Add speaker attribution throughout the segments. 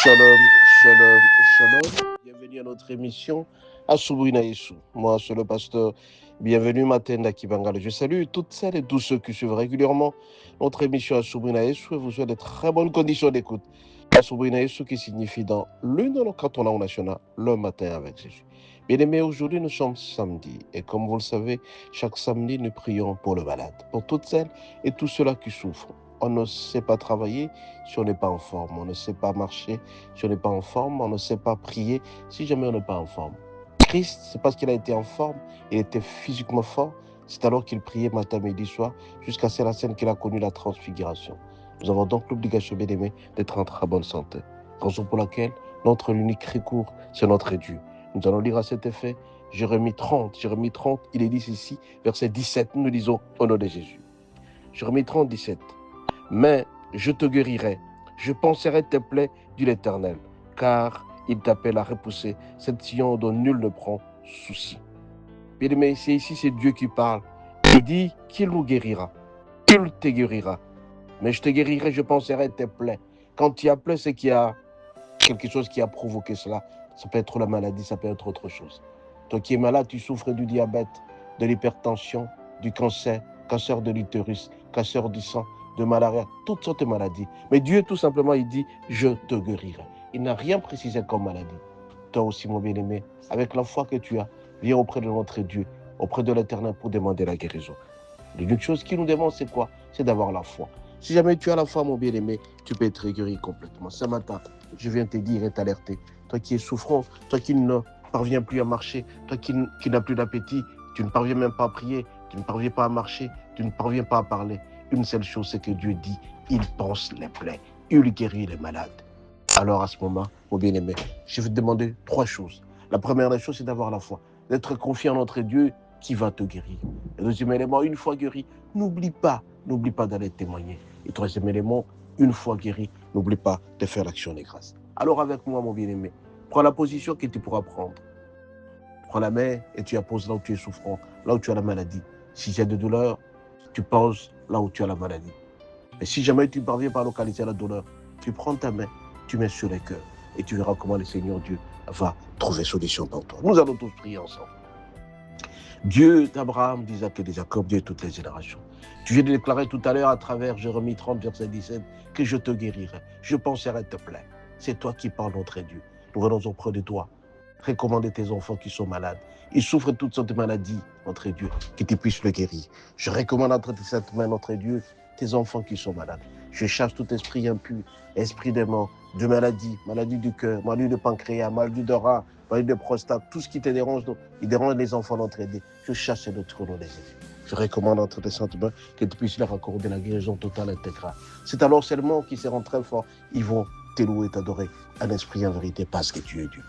Speaker 1: Shalom, shalom, shalom. Bienvenue à notre émission Asubuna Yesu. Moi, c'est le pasteur. Bienvenue Matenda Kibangale. Je salue toutes celles et tous ceux qui suivent régulièrement notre émission Asubuna Yesu et vous souhaite de très bonnes conditions d'écoute. Asubuna Yesu qui signifie dans l'une de nos cantons nationaux le matin avec Jésus. Bien aimés, aujourd'hui nous sommes samedi et comme vous le savez, chaque samedi nous prions pour le malade, pour toutes celles et tous ceux-là qui souffrent. On ne sait pas travailler si on n'est pas en forme. On ne sait pas marcher si on n'est pas en forme. On ne sait pas prier si jamais on n'est pas en forme. Christ, c'est parce qu'il a été en forme, il était physiquement fort. C'est alors qu'il priait matin, midi, soir, jusqu'à la scène qu'il a connu la transfiguration. Nous avons donc l'obligation, bien aimé, d'être en très bonne santé. Raison pour laquelle notre unique recours, c'est notre Dieu. Nous allons lire à cet effet Jérémie 30, il est dit ici, verset 17, nous lisons au nom de Jésus. Jérémie 30, 17. Mais je te guérirai, je panserai tes plaies, dit l'Éternel, car il t'appelle à repousser cette sillon dont nul ne prend souci. Bien aimé, c'est ici, c'est Dieu qui parle. Il dit qu'il nous guérira, qu'il te guérira. Mais je te guérirai, je panserai tes plaies. Quand tu as plaies, c'est qu'il y a quelque chose qui a provoqué cela. Ça peut être la maladie, ça peut être autre chose. Toi qui es malade, tu souffres du diabète, de l'hypertension, du cancer, cancer de l'utérus, cancer du sang, de malaria, toutes sortes de maladies. Mais Dieu, tout simplement, il dit, je te guérirai. Il n'a rien précisé comme maladie. Toi aussi, mon bien-aimé, avec la foi que tu as, viens auprès de notre Dieu, auprès de l'Éternel pour demander la guérison. L'unique chose qu'il nous demande, c'est quoi? C'est d'avoir la foi. Si jamais tu as la foi, mon bien-aimé, tu peux être guéri complètement. Ce matin, je viens te dire et t'alerter. Toi qui es souffrant, toi qui ne parviens plus à marcher, toi qui n'as plus d'appétit, tu ne parviens même pas à prier, tu ne parviens pas à marcher, tu ne parviens pas à parler. Une seule chose, c'est que Dieu dit, il pense les plaies, il guérit les malades. Alors à ce moment, mon bien-aimé, je vais te demander 3 choses. La première des choses, c'est d'avoir la foi, d'être confiant en notre Dieu qui va te guérir. Le deuxième élément, une fois guéri, n'oublie pas d'aller témoigner. Et troisième élément, une fois guéri, n'oublie pas de faire l'action des grâces. Alors avec moi, mon bien-aimé, prends la position que tu pourras prendre. Prends la main et tu la poses là où tu es souffrant, là où tu as la maladie. Si tu as de douleur, tu poses là où tu as la maladie. Mais si jamais tu ne parviens pas à localiser la douleur, tu prends ta main, tu mets sur les cœurs et tu verras comment le Seigneur Dieu va trouver solution pour toi. Nous allons tous prier ensemble. Dieu d'Abraham, d'Isaac et de Jacob, Dieu de toutes les générations. Tu viens de déclarer tout à l'heure à travers Jérémie 30, verset 17, que je te guérirai, je penserai te plaire. C'est toi qui parles, notre Dieu. Nous venons auprès de toi. Recommander tes enfants qui sont malades. Ils souffrent de toutes sortes de maladies, notre Dieu, que tu puisses le guérir. Je recommande entre cette main, notre Dieu, tes enfants qui sont malades. Je chasse tout esprit impur, esprit de mort, de maladie, maladie du cœur, maladie de pancréas, maladie de rein, maladie de prostate, tout ce qui te dérange, il dérange les enfants d'entre eux. Je chasse notre nom des Jésus. Je recommande entre tes saintes mains que tu puisses leur accorder la guérison totale intégrale. C'est alors seulement qu'ils seront très forts, ils vont te louer, t'adorer, en esprit, en vérité, parce que tu es Dieu.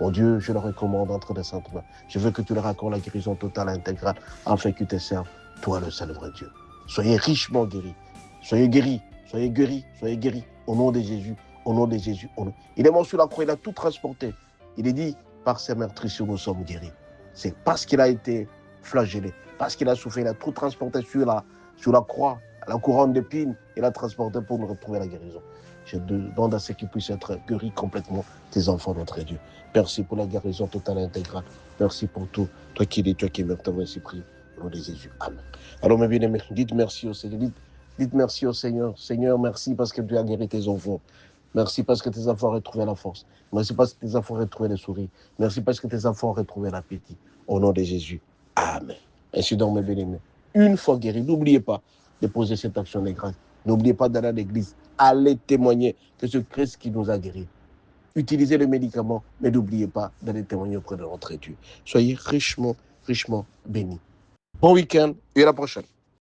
Speaker 1: Mon Dieu, je leur recommande entre tes saintes mains. Je veux que tu leur accordes la guérison totale intégrale, afin qu'ils te servent, toi le seul vrai Dieu. Soyez richement guéris. Soyez guéris, soyez guéris, soyez guéris. Au nom de Jésus, au nom de Jésus. Il est mort sur la croix, il a tout transporté. Il est dit, par ses meurtrissures, nous sommes guéris. C'est parce qu'il a été flagellé, parce qu'il a souffert, il a tout transporté sur la croix, la couronne d'épines, il a transporté pour nous retrouver la guérison. Je demande à ceux qui puissent être guéris complètement, tes enfants, notre Dieu. Merci pour la guérison totale et intégrale. Merci pour tout. Toi qui es, toi qui es mort, t'avons ainsi prié. Au nom de Jésus. Amen. Alors, mes bien-aimés, dites merci au Seigneur. Dites merci au Seigneur. Seigneur, merci parce que tu as guéri tes enfants. Merci parce que tes enfants ont retrouvé la force. Merci parce que tes enfants ont retrouvé le sourire. Merci parce que tes enfants ont retrouvé l'appétit. Au nom de Jésus. Amen. Ainsi donc, mes bien-aimés, une fois guéris, n'oubliez pas de poser cette action des grâces. N'oubliez pas d'aller à l'église. Allez témoigner que ce Christ qui nous a guéris. Utilisez les médicaments, mais n'oubliez pas d'aller témoigner auprès de notre Dieu. Soyez richement, richement bénis. Bon week-end et à la prochaine.